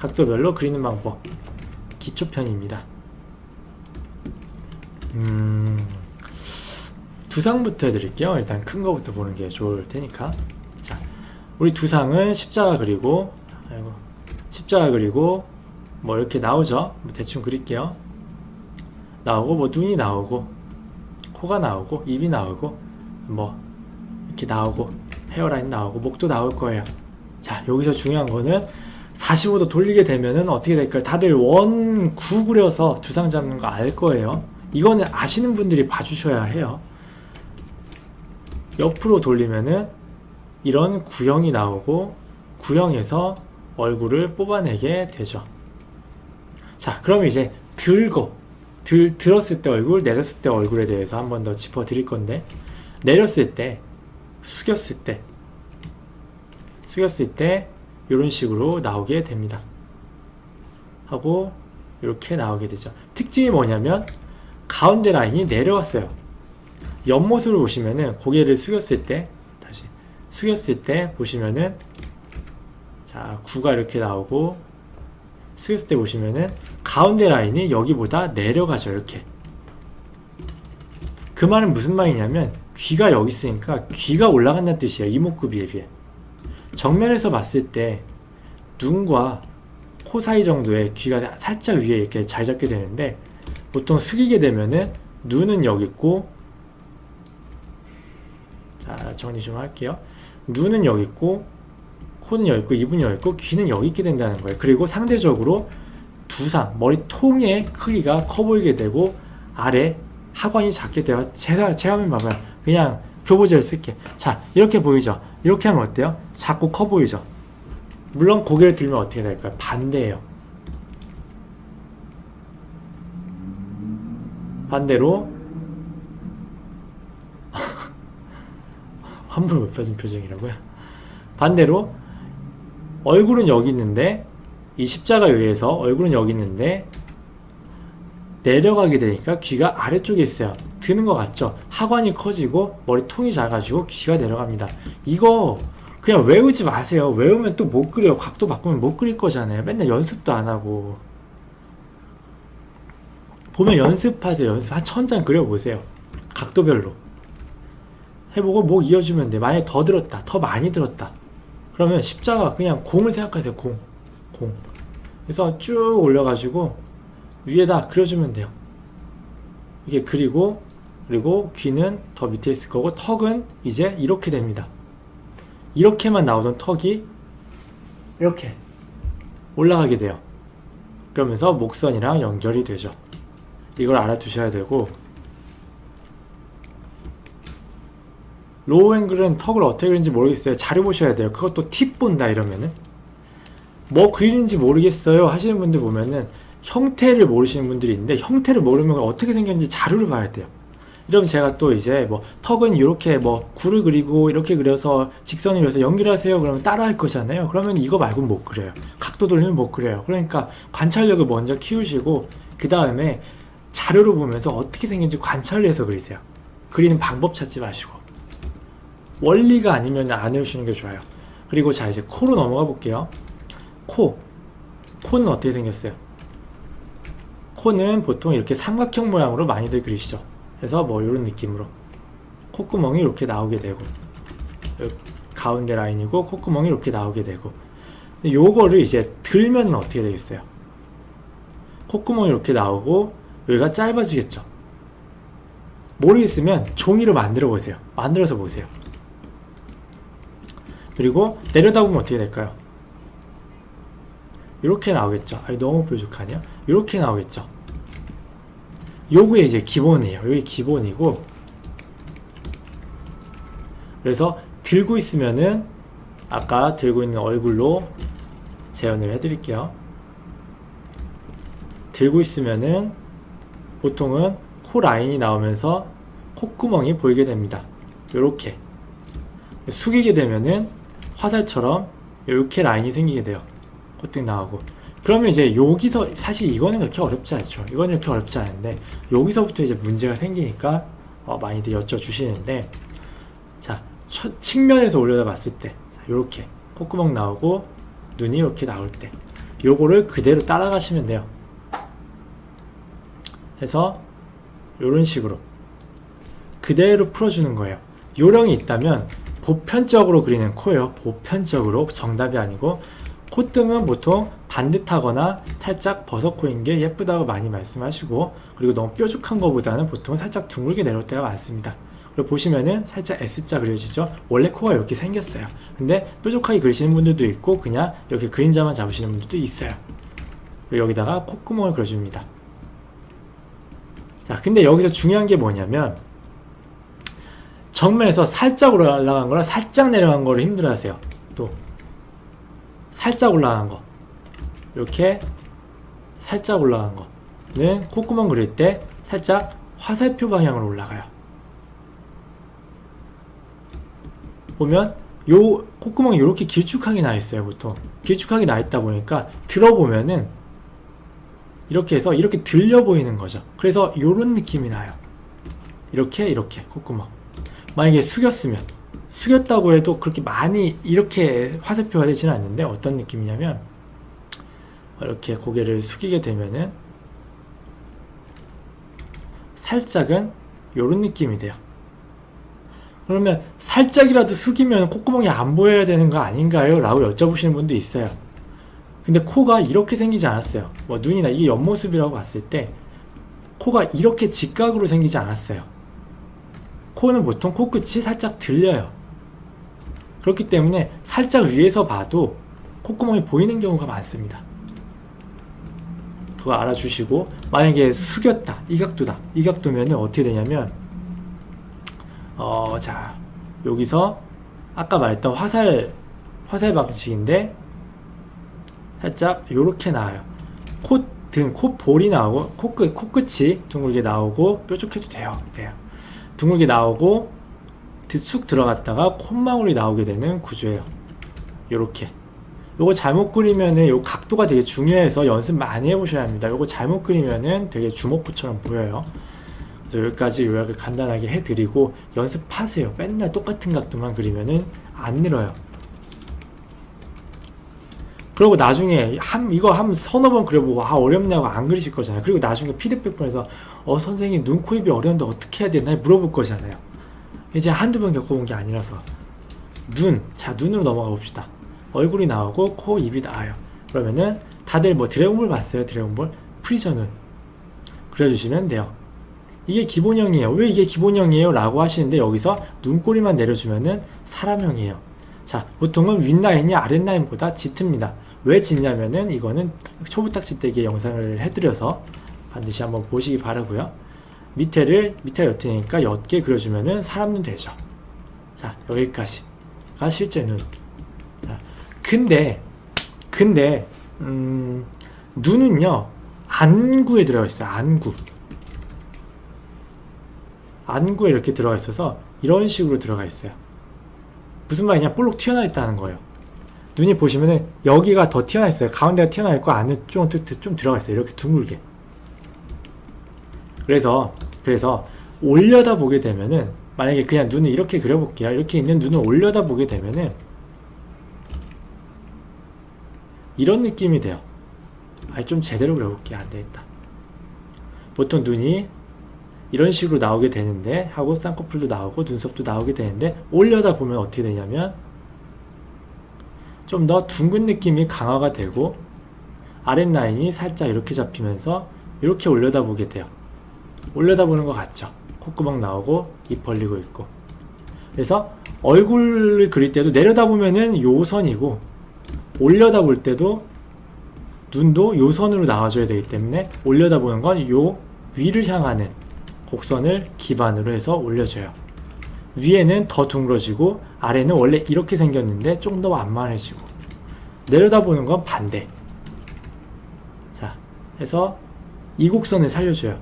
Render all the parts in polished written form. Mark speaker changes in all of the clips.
Speaker 1: 각도별로 그리는 방법 기초편입니다. 두상부터 해드릴게요. 일단 큰 거부터 보는 게 좋을 테니까. 자, 우리 두상은 십자가 그리고, 십자가 그리고 뭐 이렇게 나오죠. 뭐 대충 그릴게요. 나오고 뭐 눈이 나오고 코가 나오고 입이 나오고 뭐 이렇게 나오고 헤어라인 나오고 목도 나올 거예요. 자, 여기서 중요한 거는 45도 돌리게 되면은 어떻게 될까요? 다들 원구 그려서 두상 잡는 거 알 거예요. 이거는 아시는 분들이 봐주셔야 해요. 옆으로 돌리면은 이런 구형이 나오고 구형에서 얼굴을 뽑아내게 되죠. 자, 그럼 이제 들었을 때 얼굴, 내렸을 때 얼굴에 대해서 한 번 더 짚어 드릴 건데, 내렸을 때, 숙였을 때 이런 식으로 나오게 됩니다. 하고 이렇게 나오게 되죠. 특징이 뭐냐면 가운데 라인이 내려왔어요. 옆모습을 보시면은 고개를 숙였을 때, 다시 숙였을 때 보시면은, 자, 구가 이렇게 나오고 숙였을 때 보시면은 가운데 라인이 여기보다 내려가죠. 이렇게. 그 말은 무슨 말이냐면 귀가 여기 있으니까 귀가 올라간다는 뜻이에요. 이목구비에 비해. 정면에서 봤을 때 눈과 코 사이 정도의 귀가 살짝 위에 이렇게 잘 잡게 되는데, 보통 숙이게 되면은 눈은 여기 있고, 자, 정리 좀 할게요. 눈은 여기 있고, 코는 여기 있고, 입은 여기 있고, 귀는 여기 있게 된다는 거예요. 그리고 상대적으로 두상, 머리통의 크기가 커 보이게 되고, 아래 하관이 작게 돼요. 제가 한번 봐봐요. 그냥 교보제를 쓸게. 자, 이렇게 보이죠? 이렇게 하면 어때요? 작고 커 보이죠? 물론 고개를 들면 어떻게 될까요? 반대예요. 반대로 함부로 못 펴진 표정이라고요? 반대로 얼굴은 여기 있는데, 이 십자가에 의해서 얼굴은 여기 있는데 내려가게 되니까 귀가 아래쪽에 있어요. 드는 것 같죠? 하관이 커지고 머리통이 작아지고 귀가 내려갑니다. 이거 그냥 외우지 마세요. 외우면 또 못 그려요. 각도 바꾸면 못 그릴 거잖아요. 맨날 연습도 안 하고. 보면 연습하세요. 연습 한 1000장 그려보세요. 각도별로 해보고 목 이어주면 돼. 만약에 더 들었다, 더 많이 들었다, 그러면 십자가 그냥 공을 생각하세요. 공. 그래서 쭉 올려가지고 위에다 그려주면 돼요. 이게 그리고 귀는 더 밑에 있을 거고, 턱은 이제 이렇게 됩니다. 이렇게만 나오던 턱이 이렇게 올라가게 돼요. 그러면서 목선이랑 연결이 되죠. 이걸 알아두셔야 되고, 로우 앵글은 턱을 어떻게 그리는지 모르겠어요. 자료 보셔야 돼요. 그것도 팁 본다 이러면은 뭐 그리는지 모르겠어요 하시는 분들 보면은 형태를 모르시는 분들이 있는데, 형태를 모르면 어떻게 생겼는지 자료를 봐야 돼요. 이러면 제가 또 이제 뭐 턱은 이렇게 뭐 구를 그리고 이렇게 그려서 직선을 그려서 연결하세요 그러면 따라 할 거잖아요. 그러면 이거 말고는 못 그려요. 각도 돌리면 못 그려요. 그러니까 관찰력을 먼저 키우시고 그 다음에 자료를 보면서 어떻게 생긴지 관찰을 해서 그리세요. 그리는 방법 찾지 마시고. 원리가 아니면 안 외우시는 게 좋아요. 그리고 자, 이제 코로 넘어가 볼게요. 코는 어떻게 생겼어요? 코는 보통 이렇게 삼각형 모양으로 많이들 그리시죠. 그래서 뭐 이런 느낌으로 콧구멍이 이렇게 나오게 되고, 가운데 라인이고 콧구멍이 이렇게 나오게 되고. 근데 요거를 이제 들면 어떻게 되겠어요? 콧구멍이 이렇게 나오고 여기가 짧아지겠죠. 모르겠으면 종이로 만들어 보세요. 만들어서 보세요. 그리고 내려다보면 어떻게 될까요? 이렇게 나오겠죠. 아니, 너무 뾰족하냐? 이렇게 나오겠죠. 요게 이제 기본이에요. 여기 기본이고, 그래서 들고 있으면은 아까 들고 있는 얼굴로 재현을 해드릴게요. 들고 있으면은 보통은 코 라인이 나오면서 콧구멍이 보이게 됩니다. 요렇게 숙이게 되면은 화살처럼 이렇게 라인이 생기게 돼요. 콧등 나오고. 그러면 이제 여기서 사실 이거는 그렇게 어렵지 않죠. 이거는 이렇게 어렵지 않은데 여기서부터 이제 문제가 생기니까 많이들 여쭤주시는데, 자, 측면에서 올려다 봤을 때, 자, 요렇게 콧구멍 나오고 눈이 이렇게 나올 때, 요거를 그대로 따라가시면 돼요. 해서 요런 식으로 그대로 풀어주는 거예요. 요령이 있다면 보편적으로 그리는 코예요. 보편적으로, 정답이 아니고. 콧등은 보통 반듯하거나 살짝 버섯코인 게 예쁘다고 많이 말씀하시고, 그리고 너무 뾰족한 것보다는 보통 살짝 둥글게 내려올 때가 많습니다. 그리고 보시면은 살짝 S자 그려지죠. 원래 코가 이렇게 생겼어요. 근데 뾰족하게 그리시는 분들도 있고 그냥 이렇게 그림자만 잡으시는 분들도 있어요. 그리고 여기다가 콧구멍을 그려줍니다. 자, 근데 여기서 중요한 게 뭐냐면 정면에서 살짝 올라간 거랑 살짝 내려간 거를 힘들어하세요. 또 살짝 올라간 거, 이렇게 살짝 올라간 거는 콧구멍 그릴 때 살짝 화살표 방향으로 올라가요. 보면 요 콧구멍이 이렇게 길쭉하게 나 있어요. 보통 길쭉하게 나 있다 보니까 들어보면은 이렇게 해서 이렇게 들려 보이는 거죠. 그래서 요런 느낌이 나요. 이렇게 콧구멍. 만약에 숙였다고 해도 그렇게 많이 이렇게 화살표가 되지는 않는데, 어떤 느낌이냐면 이렇게 고개를 숙이게 되면은 살짝은 요런 느낌이 돼요. 그러면 살짝이라도 숙이면 콧구멍이 안 보여야 되는 거 아닌가요? 라고 여쭤보시는 분도 있어요. 근데 코가 이렇게 생기지 않았어요. 뭐 눈이나 이게 옆모습이라고 봤을 때 코가 이렇게 직각으로 생기지 않았어요. 코는 보통 코끝이 살짝 들려요. 그렇기 때문에 살짝 위에서 봐도 콧구멍이 보이는 경우가 많습니다. 그거 알아주시고, 만약에 숙였다, 이 각도다, 이 각도면 어떻게 되냐면 자, 여기서 아까 말했던 화살 방식인데 살짝 요렇게 나와요. 콧볼이 나오고 코끝이 둥글게 나오고, 뾰족해도 돼요. 둥글게 나오고 쑥 들어갔다가 콧망울이 나오게 되는 구조예요. 요렇게. 요거 잘못 그리면은 요 각도가 되게 중요해서 연습 많이 해보셔야 합니다. 요거 잘못 그리면은 되게 주먹구처럼 보여요. 그래서 여기까지 요약을 간단하게 해드리고 연습하세요. 맨날 똑같은 각도만 그리면은 안 늘어요. 그리고 나중에 이거 한 서너 번 그려보고 어렵냐고 안 그리실 거잖아요. 그리고 나중에 피드백 보내서 선생님 눈, 코, 입이 어려운데 어떻게 해야 되나 물어볼 거잖아요. 이제 한두 번 겪어본 게 아니라서. 눈으로 넘어가 봅시다. 얼굴이 나오고 코, 입이 나와요. 그러면은 다들 뭐 드래곤볼 봤어요? 드래곤볼? 프리저 눈 그려주시면 돼요. 이게 기본형이에요. 왜 이게 기본형이에요? 라고 하시는데, 여기서 눈꼬리만 내려주면은 사람형이에요. 자, 보통은 윗라인이 아랫라인보다 짙습니다. 왜 짙냐면은 이거는 초부탁지대기의 영상을 해드려서 반드시 한번 보시기 바라고요. 밑에가 옅으니까 옅게 그려주면은 사람 눈 되죠. 자, 여기까지가 실제 눈. 자, 근데 눈은요 안구에 들어가 있어요. 안구에 이렇게 들어가 있어서 이런 식으로 들어가 있어요. 무슨 말이냐? 볼록 튀어나와 있다는 거예요. 눈이 보시면은 여기가 더 튀어나와 있어요. 가운데가 튀어나와 있고 안에 좀 들어가 있어요. 이렇게 둥글게. 그래서 올려다 보게 되면은, 만약에 그냥 눈을 이렇게 그려볼게요. 이렇게 있는 눈을 올려다 보게 되면은 이런 느낌이 돼요. 좀 제대로 그려볼게요. 안 되겠다. 보통 눈이 이런 식으로 나오게 되는데, 하고 쌍꺼풀도 나오고 눈썹도 나오게 되는데, 올려다 보면 어떻게 되냐면 좀 더 둥근 느낌이 강화가 되고 아랫라인이 살짝 이렇게 잡히면서 이렇게 올려다 보게 돼요. 올려다 보는 것 같죠? 콧구멍 나오고 입 벌리고 있고. 그래서 얼굴을 그릴 때도 내려다 보면은 요 선이고, 올려다 볼 때도 눈도 요 선으로 나와줘야 되기 때문에 올려다 보는 건 요 위를 향하는 곡선을 기반으로 해서 올려줘요. 위에는 더 둥그러지고 아래는 원래 이렇게 생겼는데 좀 더 완만해지고, 내려다보는 건 반대. 자, 해서 이 곡선을 살려줘요.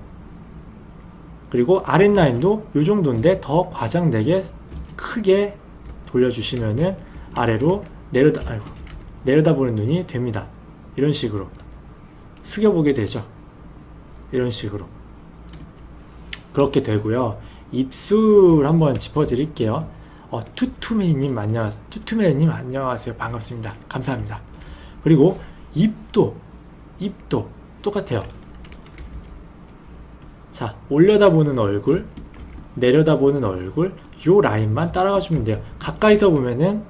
Speaker 1: 그리고 아랫라인도 요 정도인데 더 과장되게 크게 돌려주시면은 아래로 내려다보는 눈이 됩니다. 이런 식으로 숙여보게 되죠. 이런 식으로 그렇게 되고요. 입술 한번 짚어드릴게요. 투투메리님 안녕하세요. 반갑습니다. 감사합니다. 그리고 입도 똑같아요. 자, 올려다보는 얼굴, 내려다보는 얼굴, 요 라인만 따라가 주면 돼요. 가까이서 보면은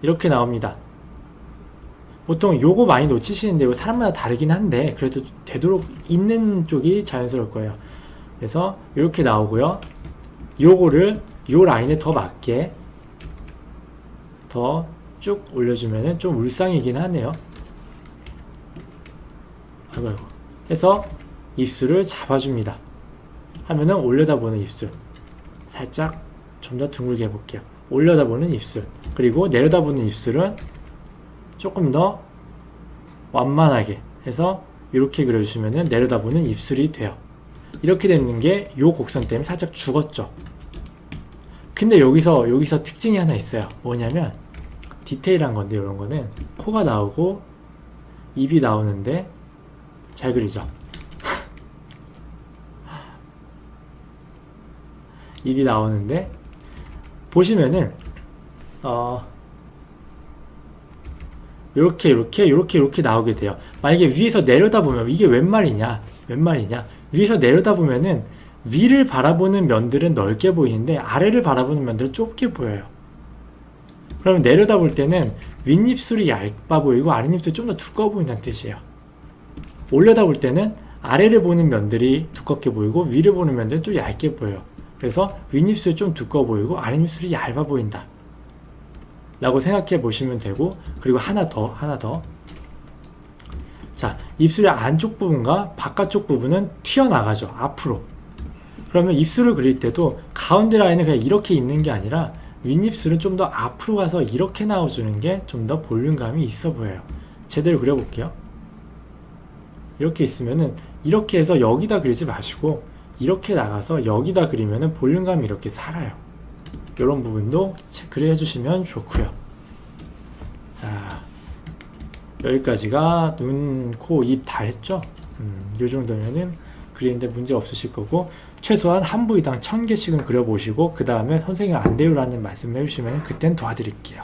Speaker 1: 이렇게 나옵니다. 보통 요거 많이 놓치시는데 이거 사람마다 다르긴 한데 그래도 되도록 있는 쪽이 자연스러울 거예요. 그래서 이렇게 나오고요. 요거를 요 라인에 더 맞게 더 쭉 올려주면은 좀 울상이긴 하네요. 아이고 해서 입술을 잡아줍니다. 하면은 올려다보는 입술, 살짝 좀 더 둥글게 해볼게요. 올려다보는 입술, 그리고 내려다보는 입술은 조금 더 완만하게 해서 이렇게 그려주시면은 내려다보는 입술이 돼요. 이렇게 되는 게 요 곡선 때문에 살짝 죽었죠. 근데 여기서 특징이 하나 있어요. 뭐냐면 디테일한 건데, 이런 거는 코가 나오고 입이 나오는데 잘 그리죠. 입이 나오는데 보시면은 이렇게 나오게 돼요. 만약에 위에서 내려다보면 이게 웬 말이냐? 위에서 내려다보면은 위를 바라보는 면들은 넓게 보이는데 아래를 바라보는 면들은 좁게 보여요. 그러면 내려다볼 때는 윗입술이 얇아 보이고 아랫입술이 좀 더 두꺼워 보인다는 뜻이에요. 올려다볼 때는 아래를 보는 면들이 두껍게 보이고 위를 보는 면들은 좀 얇게 보여요. 그래서 윗입술이 좀 두꺼워 보이고 아랫입술이 얇아 보인다 라고 생각해 보시면 되고, 그리고 하나 더. 자, 입술의 안쪽 부분과 바깥쪽 부분은 튀어나가죠. 앞으로. 그러면 입술을 그릴 때도 가운데 라인은 그냥 이렇게 있는 게 아니라 윗입술은 좀 더 앞으로 가서 이렇게 나와주는 게 좀 더 볼륨감이 있어 보여요. 제대로 그려볼게요. 이렇게 있으면은 이렇게 해서 여기다 그리지 마시고 이렇게 나가서 여기다 그리면은 볼륨감이 이렇게 살아요. 이런 부분도 체크를 해주시면 좋고요. 자, 여기까지가 눈, 코, 입 다 했죠? 이 정도면은 그리는데 문제 없으실 거고, 최소한 한 부위당 1000개씩은 그려보시고 그 다음에 선생님 안 돼요라는 말씀을 해주시면 그땐 도와드릴게요.